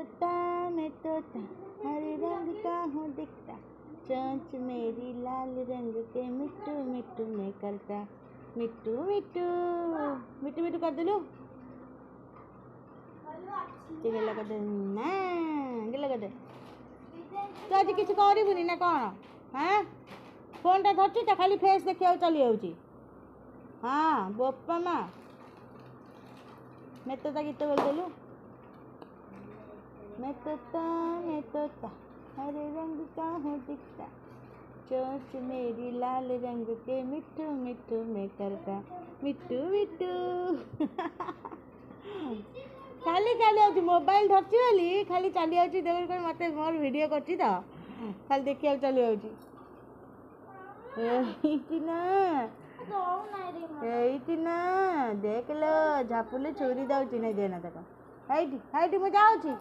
तोता मैं तोता हरे रंग का हूँ दिखता, चोंच मेरी लाल रंग के मिट्टू मिट्टू मैं करता, मिट्टू मिट्टू मिट्टू मिट्टू कर देलु गेला कर ना गेला कर तो आज किसी करबुनि ना कौन हाँ फोनटा धरती तो खाली फेस देखा चली जाऊँगी हाँ बोपा माँ मैं तोता गीत बोल देलु मैं तोता हरे रंग का हूँ दिखता, चोंच मेरी लाल रंग के मिट्टू मिट्टू मैं करता, मिट्टू मिट्टू खाली चली जाऊँ मोबाइल धरती बोली खाली चली जाऊँ देख मत मोर वीडियो करती तो खाली देखिए चली जाऊँ ना देख लो झापुले छुरी दौची नहीं देना तक हाइट हाइट मुझे जाऊँ